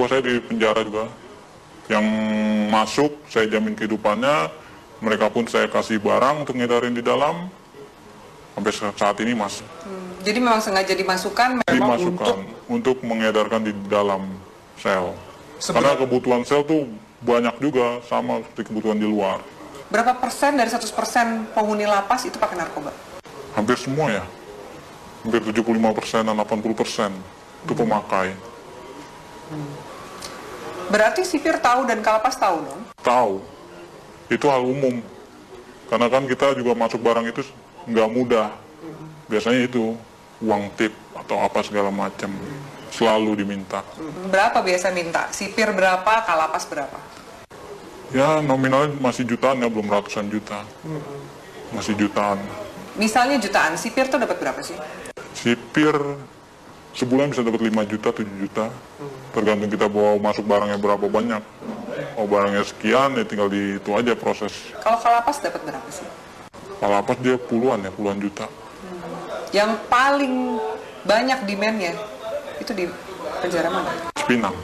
buah saya di penjara juga. Yang masuk, saya jamin kehidupannya. Mereka pun saya kasih barang untuk ngedarin di dalam. Sampai saat ini masih. Jadi memang sengaja dimasukkan memang untuk mengedarkan di dalam sel. Karena kebutuhan sel tuh banyak juga, sama seperti kebutuhan di luar. Berapa persen dari 100% penghuni lapas itu pakai narkoba? Hampir semua ya. Hampir 75% dan 80% itu pemakai. Berarti sipir tahu dan kalapas tahu dong? Tahu. Itu hal umum. Karena kan kita juga masuk barang itu nggak mudah. Biasanya itu uang tip atau apa segala macam. Selalu diminta. Berapa biasa minta? Sipir berapa, kalapas berapa? Ya nominalnya masih jutaan ya, belum ratusan juta. Masih jutaan. Misalnya jutaan, sipir tuh dapat berapa sih? Sipir sebulan bisa dapat 5 juta, 7 juta. Tergantung kita bawa masuk barangnya berapa banyak. Kalau barangnya sekian ya tinggal di itu aja proses. Kalau kalapas dapat berapa sih? Kalapas dia puluhan juta. Yang paling banyak demand-nya itu di penjara mana? Cipinang.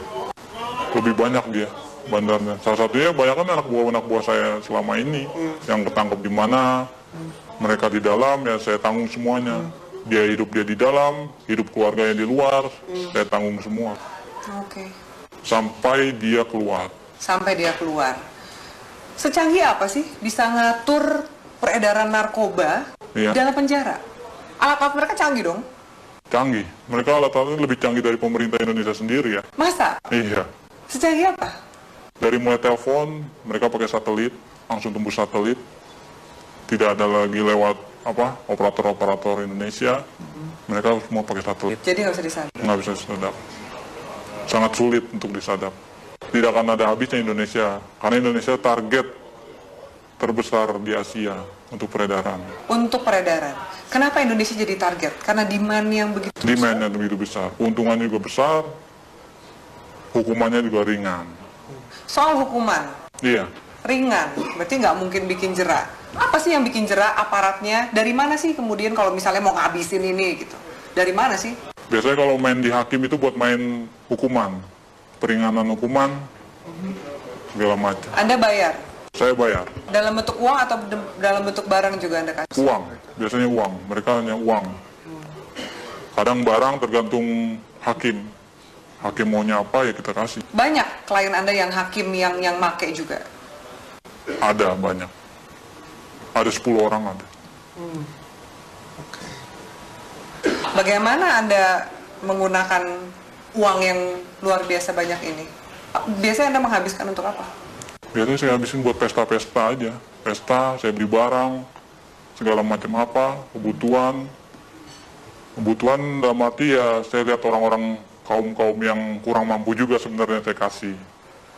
Lebih banyak dia bandarnya. Salah satunya banyak kan anak buah saya selama ini. Yang ketangkep di mana, mereka di dalam ya saya tanggung semuanya. Dia di dalam, hidup keluarganya di luar, saya tanggung semua. Oke. Sampai dia keluar. Sampai dia keluar. Secanggih apa sih bisa ngatur peredaran narkoba dalam penjara? Alat-alat mereka canggih dong? Canggih. Mereka alat-alatnya lebih canggih dari pemerintah Indonesia sendiri ya. Masa? Iya. Secanggih apa? Dari mulai telepon, mereka pakai satelit, langsung tembus satelit. Tidak ada lagi lewat operator-operator Indonesia. Mereka semua pakai satelit. Jadi nggak bisa disadap? Nggak bisa disadap. Sangat sulit untuk disadap. Tidak akan ada habisnya Indonesia. Karena Indonesia target terbesar di Asia untuk peredaran. Untuk peredaran. Kenapa Indonesia jadi target? Karena demand yang begitu besar? Demand yang begitu besar. Keuntungannya juga besar. Hukumannya juga ringan. Soal hukuman? Iya. Ringan, berarti nggak mungkin bikin jera. Apa sih yang bikin jera aparatnya? Dari mana sih kemudian kalau misalnya mau ngabisin ini gitu? Dari mana sih? Biasanya kalau main di hakim itu buat main hukuman. Peringanan hukuman, segala macam. Anda bayar? Saya bayar. Dalam bentuk uang atau dalam bentuk barang juga Anda kasih? Uang, biasanya uang. Mereka hanya uang. Kadang barang tergantung hakim. Hakim maunya apa ya kita kasih. Banyak klien Anda yang hakim yang make juga? Ada banyak. Ada 10 orang ada. Bagaimana Anda menggunakan uang yang luar biasa banyak ini? Biasanya Anda menghabiskan untuk apa? Biasanya saya habisin buat pesta-pesta aja. Pesta, saya beli barang, segala macam apa, kebutuhan. Kebutuhan dalam arti ya saya lihat orang-orang kaum-kaum yang kurang mampu juga sebenarnya saya kasih.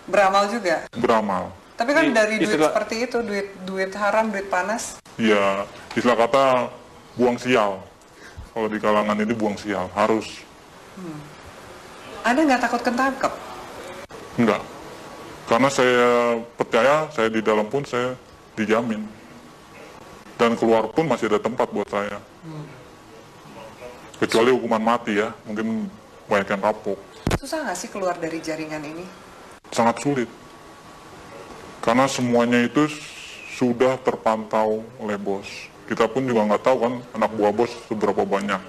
Beramal juga? Beramal. Tapi kan dari duit seperti itu, duit haram, duit panas? Ya, istilah kata buang sial. Kalau di kalangan ini buang sial, harus. Anda nggak takut ketangkep? Enggak. Karena saya percaya, saya di dalam pun saya dijamin. Dan keluar pun masih ada tempat buat saya. Kecuali hukuman mati ya, mungkin banyak yang kapok. Susah nggak sih keluar dari jaringan ini? Sangat sulit. Karena semuanya itu sudah terpantau oleh bos. Kita pun juga nggak tahu kan anak buah bos seberapa banyak.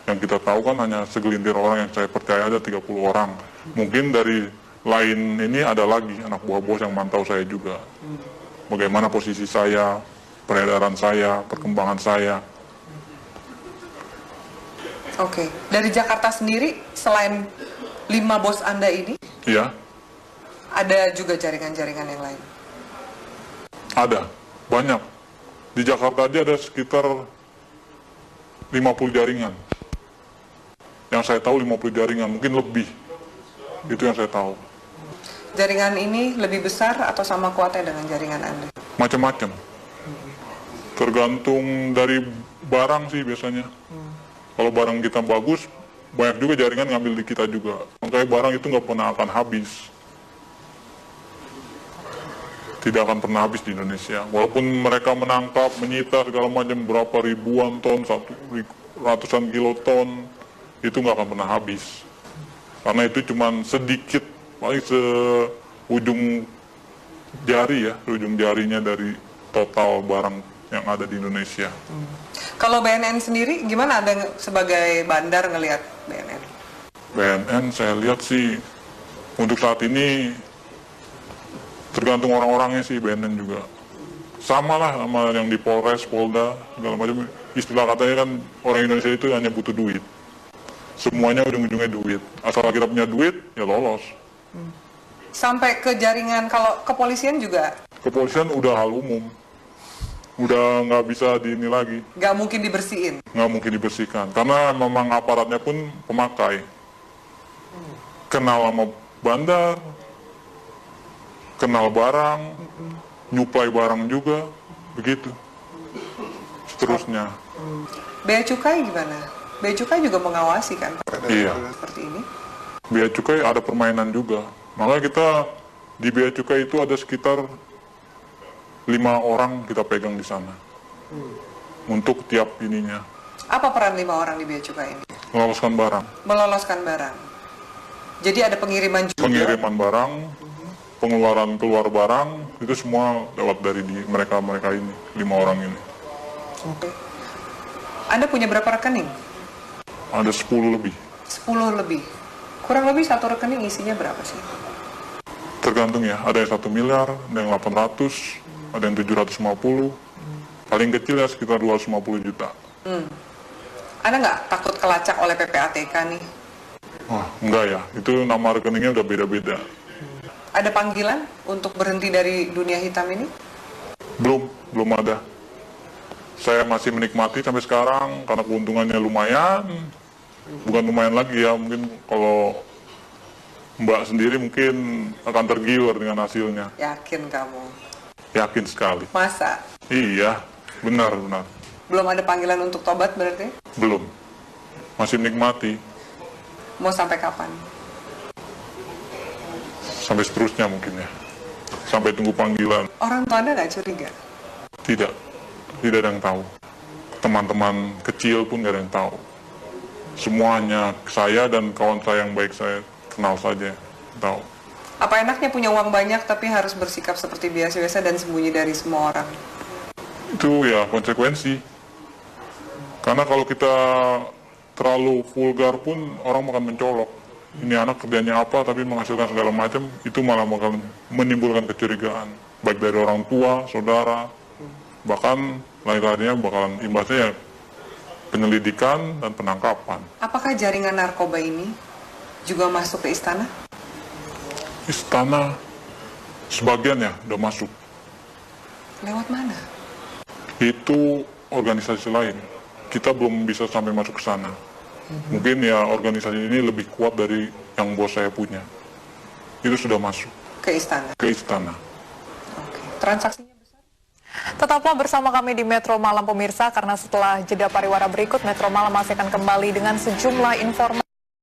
Yang kita tahu kan hanya segelintir orang yang saya percaya ada 30 orang. Mungkin dari lain ini ada lagi anak buah bos yang mantau saya juga. Bagaimana posisi saya, peredaran saya, perkembangan saya. Oke. Dari Jakarta sendiri, selain 5 bos Anda ini, Iya, ada juga jaringan-jaringan yang lain? ada. Banyak. Di Jakarta aja ada sekitar 50 jaringan. Yang saya tahu 50 jaringan, mungkin lebih. Itu yang saya tahu. Jaringan ini lebih besar atau sama kuatnya dengan jaringan Anda? Macam-macam. Tergantung dari barang sih biasanya. Kalau barang kita bagus, banyak juga jaringan ngambil di kita juga. Makanya barang itu nggak pernah akan habis. Tidak akan pernah habis di Indonesia. Walaupun mereka menangkap, menyita segala macam berapa ribuan ton, ratusan kiloton, itu nggak akan pernah habis. Karena itu cuma sedikit, paling seujung jari ya, ujung jarinya dari total barang yang ada di Indonesia. Kalau BNN sendiri gimana, ada sebagai bandar ngelihat BNN? BNN saya lihat sih untuk saat ini tergantung orang-orangnya sih. BNN juga sama lah sama yang di Polres, Polda, segala macam. Istilah katanya kan orang Indonesia itu hanya butuh duit. Semuanya ujung-ujungnya duit. Asal kita punya duit, ya lolos. Sampai ke jaringan, kalau kepolisian juga? Kepolisian udah hal umum. Udah nggak bisa ini lagi. Nggak mungkin dibersihin? Nggak mungkin dibersihkan. Karena memang aparatnya pun pemakai. Kenal sama bandar, kenal barang, nyuplai barang juga, begitu. Seterusnya. Bea Cukai gimana? Bea Cukai juga mengawasi kan? Iya. Seperti ini? Bea Cukai ada permainan juga. Makanya kita di Bea Cukai itu ada sekitar 5 orang kita pegang di sana. Untuk tiap ininya. Apa peran 5 orang di Bea Cukai ini? Meloloskan barang. Meloloskan barang. Jadi ada pengiriman juga? Pengiriman barang, pengeluaran keluar barang, itu semua lewat dari mereka ini, 5 orang ini. Oke. Anda punya berapa rekening? Ada 10 lebih. 10 lebih. Kurang lebih satu rekening isinya berapa sih? Tergantung ya, ada yang 1 miliar, ada yang 800, ada yang 750. Paling kecil ya sekitar 250 juta. Anda nggak takut kelacak oleh PPATK nih? Wah, enggak ya, itu nama rekeningnya udah beda-beda. Ada panggilan untuk berhenti dari dunia hitam ini? Belum ada. Saya masih menikmati sampai sekarang karena keuntungannya lumayan. Bukan lumayan lagi ya, mungkin kalau Mbak sendiri mungkin akan tergiur dengan hasilnya. Yakin kamu? Yakin sekali. Masa? Iya, benar. Belum ada panggilan untuk tobat berarti? Belum. Masih menikmati. Mau sampai kapan? Sampai seterusnya mungkin ya. Sampai tunggu panggilan. Orang tua Anda nggak curiga? Tidak ada yang tahu. Teman-teman kecil pun nggak ada yang tahu. Semuanya saya dan kawan saya yang baik saya kenal saja tahu. Apa enaknya punya uang banyak tapi harus bersikap seperti biasa-biasa dan sembunyi dari semua orang? Itu ya konsekuensi. Karena kalau kita terlalu vulgar pun orang akan mencolok. Ini anak kerjanya apa tapi menghasilkan segala macam, itu malah bakal menimbulkan kecurigaan. Baik dari orang tua, saudara, bahkan lain-lainnya bakalan imbasnya ya penyelidikan dan penangkapan. Apakah jaringan narkoba ini juga masuk ke istana? Istana sebagian ya udah masuk. Lewat mana? Itu organisasi lain. Kita belum bisa sampai masuk ke sana. Mungkin ya organisasi ini lebih kuat dari yang bos saya punya. Itu sudah masuk. Ke istana? Ke istana. Oke. Transaksinya besar? Tetaplah bersama kami di Metro Malam pemirsa, karena setelah jeda pariwara berikut, Metro Malam masih akan kembali dengan sejumlah informasi.